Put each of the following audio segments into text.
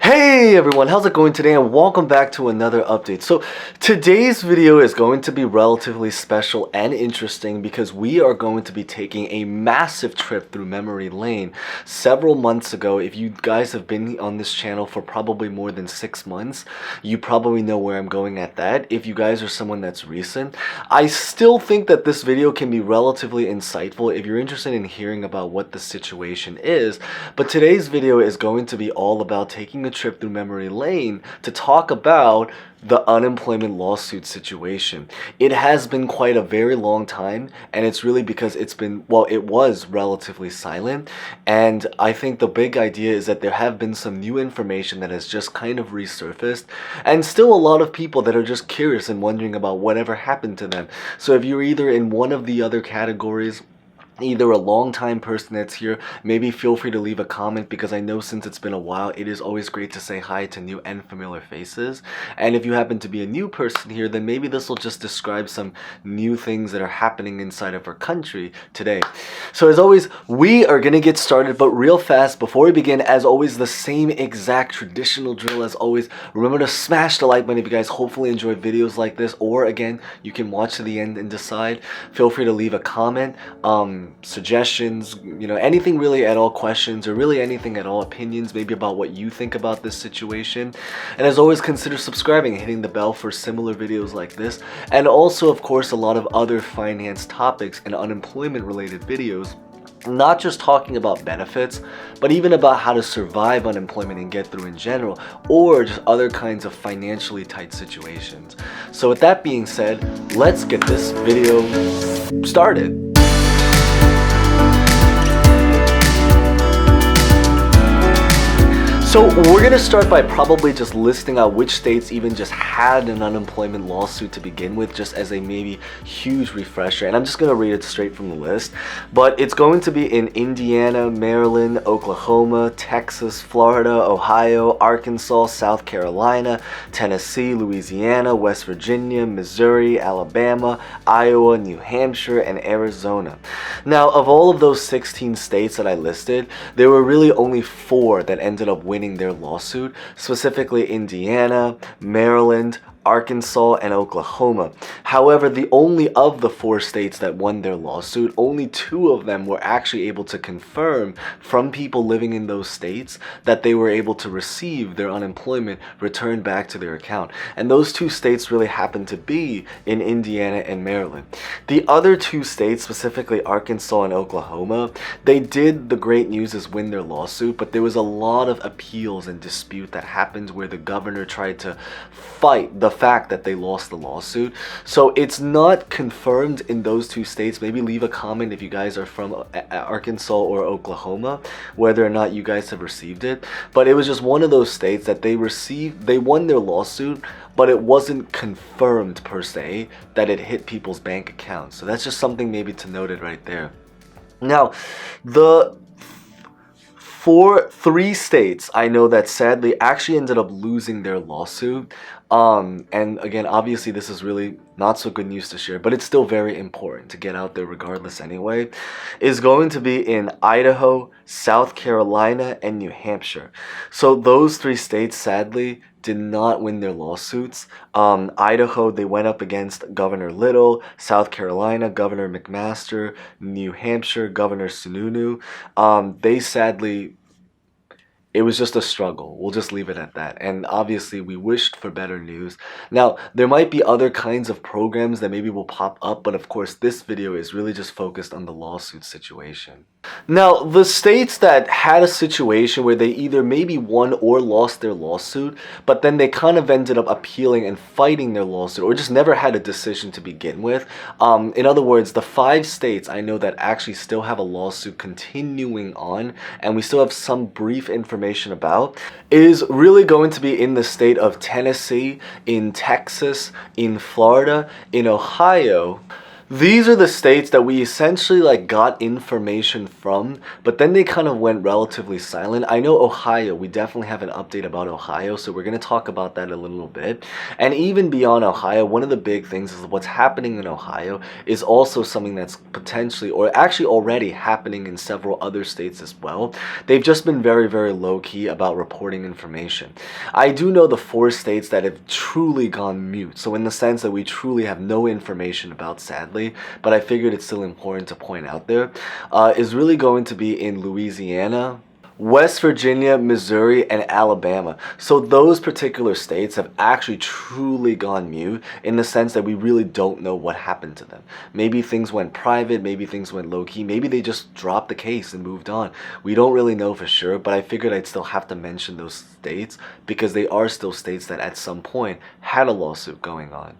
Hey everyone, how's it going today, and welcome back to another update. So today's video is going to be relatively special and interesting because we are going to be taking a massive trip through memory lane. Several months ago, if you guys have been on this channel for probably more than 6 months, you probably know where I'm going at that. If you guys are someone that's recent, I still think that this video can be relatively insightful if you're interested in hearing about what the situation is. But today's video is going to be all about taking a trip through memory lane to talk about the unemployment lawsuit situation. It has been quite a very long time, and it's really because it was relatively silent. And I think the big idea is that there have been some new information that has just kind of resurfaced, and still a lot of people that are just curious and wondering about whatever happened to them. So if you're either in one of the other categories, either a long-time person that's here, maybe feel free to leave a comment, because I know since it's been a while, it is always great to say hi to new and familiar faces. And if you happen to be a new person here, then maybe this will just describe some new things that are happening inside of our country today. So as always, we are gonna get started, but real fast before we begin, as always, the same exact traditional drill as always. Remember to smash the like button if you guys hopefully enjoy videos like this, or again, you can watch to the end and decide. Feel free to leave a comment, suggestions, anything really at all, questions, or really anything at all, opinions maybe about what you think about this situation. And as always, consider subscribing and hitting the bell for similar videos like this, and also of course a lot of other finance topics and unemployment related videos, not just talking about benefits, but even about how to survive unemployment and get through in general, or just other kinds of financially tight situations. So with that being said, let's get this video started. So we're going to start by probably just listing out which states even just had an unemployment lawsuit to begin with, just as a maybe huge refresher. And I'm just going to read it straight from the list. But it's going to be in Indiana, Maryland, Oklahoma, Texas, Florida, Ohio, Arkansas, South Carolina, Tennessee, Louisiana, West Virginia, Missouri, Alabama, Iowa, New Hampshire, and Arizona. Now, of all of those 16 states that I listed, there were really only 4 that ended up winning their lawsuit, specifically Indiana, Maryland, Arkansas, and Oklahoma. However, the only of the 4 states that won their lawsuit, only 2 of them were actually able to confirm from people living in those states that they were able to receive their unemployment returned back to their account. And those 2 states really happened to be in Indiana and Maryland. The other 2 states, specifically Arkansas and Oklahoma, they did, the great news is, win their lawsuit, but there was a lot of appeals and dispute that happened where the governor tried to fight the fact that they lost the lawsuit. So it's not confirmed in those 2 states. Maybe leave a comment if you guys are from Arkansas or Oklahoma, whether or not you guys have received it. But it was just one of those states that they won their lawsuit, but it wasn't confirmed per se that it hit people's bank accounts. So that's just something maybe to note it right there. Now, the 3 states I know that sadly actually ended up losing their lawsuit. And again, obviously this is really not so good news to share, but it's still very important to get out there regardless anyway, is going to be in Idaho, South Carolina, and New Hampshire. So those 3 states sadly did not win their lawsuits. Idaho, they went up against Governor Little. South Carolina, Governor McMaster. New Hampshire, Governor Sununu. They sadly, it was just a struggle. We'll just leave it at that. And obviously, we wished for better news. Now, there might be other kinds of programs that maybe will pop up, but of course, this video is really just focused on the lawsuit situation. Now, the states that had a situation where they either maybe won or lost their lawsuit, but then they kind of ended up appealing and fighting their lawsuit, or just never had a decision to begin with. In other words, the 5 states I know that actually still have a lawsuit continuing on, and we still have some brief information about, is really going to be in the state of Tennessee, in Texas, in Florida, in Ohio, These are the states that we essentially like got information from, but then they kind of went relatively silent. I know Ohio, we definitely have an update about Ohio, so we're going to talk about that a little bit. And even beyond Ohio, one of the big things is what's happening in Ohio is also something that's potentially or actually already happening in several other states as well. They've just been very, very low-key about reporting information. I do know the 4 states that have truly gone mute, so in the sense that we truly have no information about, sadly, but I figured it's still important to point out there, is really going to be in Louisiana, West Virginia, Missouri, and Alabama. So those particular states have actually truly gone mute in the sense that we really don't know what happened to them. Maybe things went private, maybe things went low-key, maybe they just dropped the case and moved on. We don't really know for sure, but I figured I'd still have to mention those states because they are still states that at some point had a lawsuit going on.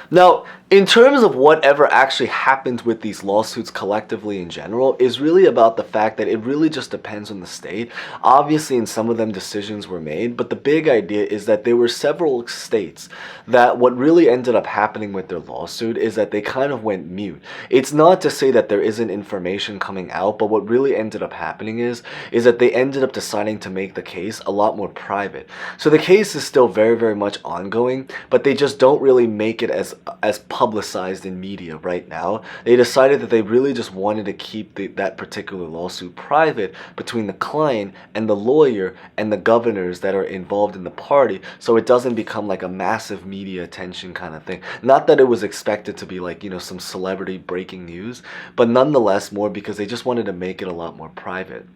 Now, in terms of whatever actually happens with these lawsuits collectively in general is really about the fact that it really just depends on the state. Obviously, in some of them decisions were made, but the big idea is that there were several states that what really ended up happening with their lawsuit is that they kind of went mute. It's not to say that there isn't information coming out, but what really ended up happening is that they ended up deciding to make the case a lot more private. So the case is still very, very much ongoing, but they just don't really make it as publicized in media right now. They decided that they really just wanted to keep that particular lawsuit private between the client and the lawyer and the governors that are involved in the party, so it doesn't become like a massive media attention kind of thing. Not that it was expected to be like, you know, some celebrity breaking news, but nonetheless more because they just wanted to make it a lot more private.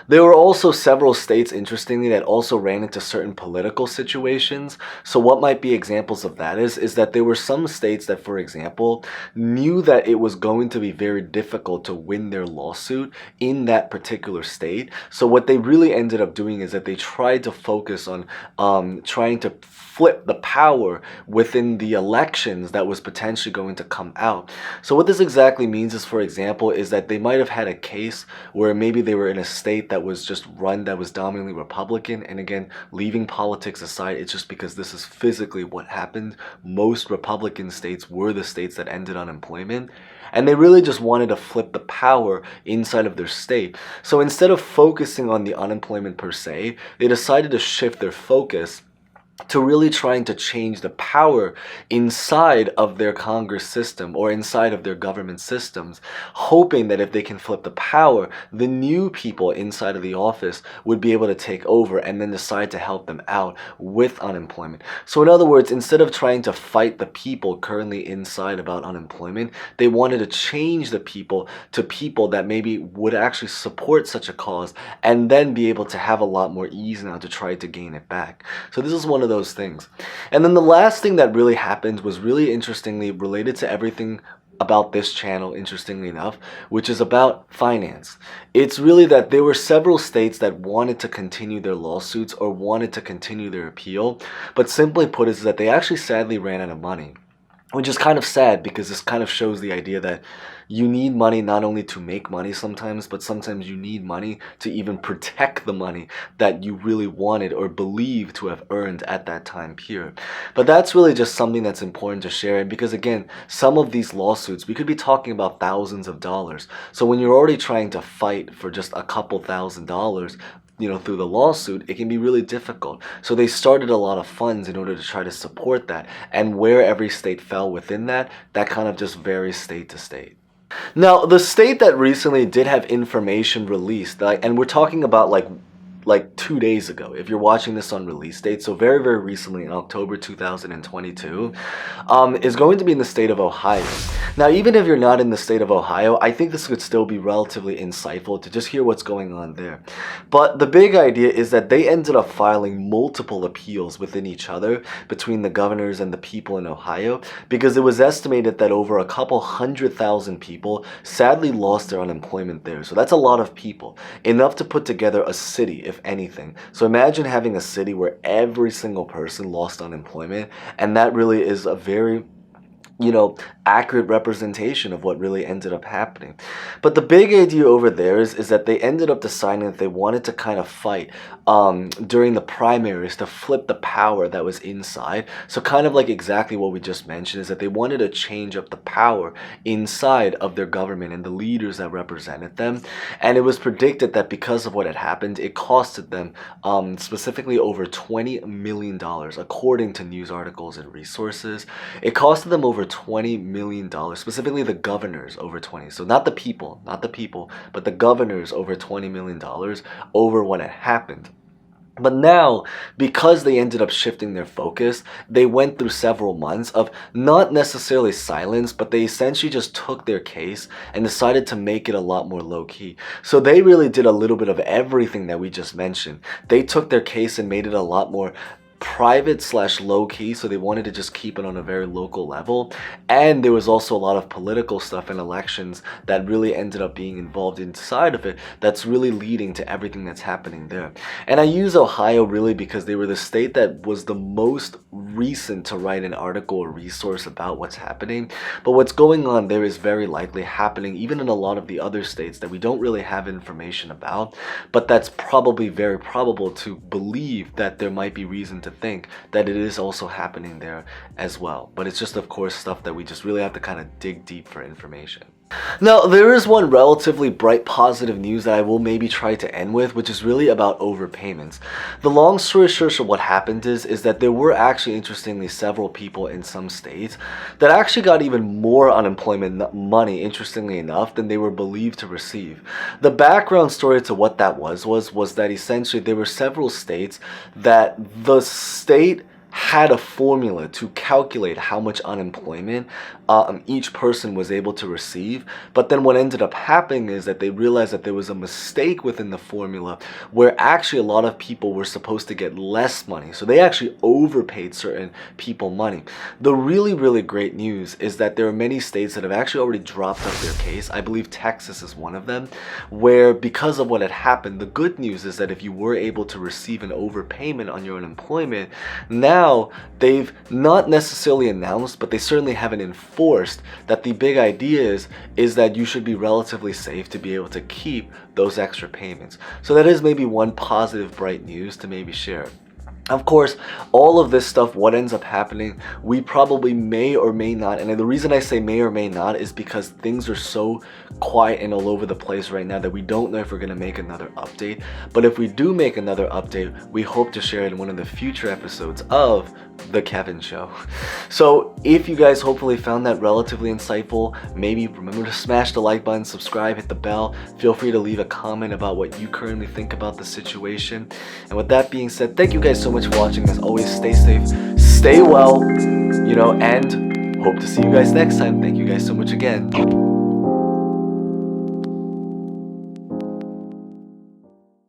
There were also several states, interestingly, that also ran into certain political situations. So what might be examples of that is that there were some states that, for example, knew that it was going to be very difficult to win their lawsuit in that particular state. So what they really ended up doing is that they tried to focus on trying to flip the power within the elections that was potentially going to come out. So what this exactly means is, for example, is that they might have had a case where maybe they were in a state that was just run that was dominantly Republican, and again, leaving politics aside, it's just because this is physically what happened. Most Republican states were the states that ended unemployment, and they really just wanted to flip the power inside of their state. So instead of focusing on the unemployment per se, they decided to shift their focus to really trying to change the power inside of their Congress system or inside of their government systems, hoping that if they can flip the power, the new people inside of the office would be able to take over and then decide to help them out with unemployment. So in other words, instead of trying to fight the people currently inside about unemployment, they wanted to change the people to people that maybe would actually support such a cause and then be able to have a lot more ease now to try to gain it back. So this is one of those things. And then the last thing that really happened was really interestingly related to everything about this channel, interestingly enough, which is about finance. It's really that there were several states that wanted to continue their lawsuits or wanted to continue their appeal, but simply put is that they actually sadly ran out of money. Which is kind of sad because this kind of shows the idea that you need money not only to make money sometimes, but sometimes you need money to even protect the money that you really wanted or believe to have earned at that time period. But that's really just something that's important to share, because again, some of these lawsuits, we could be talking about thousands of dollars. So when you're already trying to fight for just a couple $1,000s, through the lawsuit, it can be really difficult. So they started a lot of funds in order to try to support that. And where every state fell within that kind of just varies state to state. Now, the state that recently did have information released, and we're talking about like 2 days ago, if you're watching this on release date, so very, very recently in October 2022, is going to be in the state of Ohio. Now, even if you're not in the state of Ohio, I think this could still be relatively insightful to just hear what's going on there. But the big idea is that they ended up filing multiple appeals within each other between the governors and the people in Ohio, because it was estimated that over a couple 100,000 people sadly lost their unemployment there. So that's a lot of people, enough to put together a city, if anything. So imagine having a city where every single person lost unemployment, and that really is a very accurate representation of what really ended up happening. But the big idea over there is that they ended up deciding that they wanted to kind of fight during the primaries to flip the power that was inside. So kind of like exactly what we just mentioned, is that they wanted to change up the power inside of their government and the leaders that represented them. And it was predicted that because of what had happened, it costed them specifically over $20 million, according to news articles and resources. It costed them over $20 million, specifically the governors over 20. So not the people, but the governors over $20 million over what had happened. But now, because they ended up shifting their focus, they went through several months of not necessarily silence, but they essentially just took their case and decided to make it a lot more low-key. So they really did a little bit of everything that we just mentioned. They took their case and made it a lot more private / low-key, so they wanted to just keep it on a very local level. And there was also a lot of political stuff in elections that really ended up being involved inside of it, that's really leading to everything that's happening there. And I use Ohio really because they were the state that was the most recent to write an article or resource about what's happening. But what's going on there is very likely happening even in a lot of the other states that we don't really have information about, but that's probably very probable to believe that there might be reason to think that it is also happening there as well. But it's just, of course, stuff that we just really have to kind of dig deep for information. Now, there is one relatively bright positive news that I will maybe try to end with, which is really about overpayments. The long story short of what happened is that there were actually, interestingly, several people in some states that actually got even more unemployment money, interestingly enough, than they were believed to receive. The background story to what that was that essentially there were several states that the state had a formula to calculate how much unemployment each person was able to receive. But then what ended up happening is that they realized that there was a mistake within the formula where actually a lot of people were supposed to get less money. So they actually overpaid certain people money. The really, really great news is that there are many states that have actually already dropped out their case. I believe Texas is one of them, where because of what had happened, the good news is that if you were able to receive an overpayment on your unemployment, now they've not necessarily announced, but they certainly haven't enforced that the big idea is that you should be relatively safe to be able to keep those extra payments. So that is maybe one positive bright news to maybe share. Of course, all of this stuff, what ends up happening, we probably may or may not, and the reason I say may or may not is because things are so quiet and all over the place right now that we don't know if we're going to make another update. But if we do make another update, we hope to share it in one of the future episodes of The Kevin Show. So if you guys hopefully found that relatively insightful, maybe remember to smash the like button, subscribe, hit the bell. Feel free to leave a comment about what you currently think about the situation. And with that being said, thank you guys so much for watching. As always, stay safe, stay well, and hope to see you guys next time. Thank you guys so much again.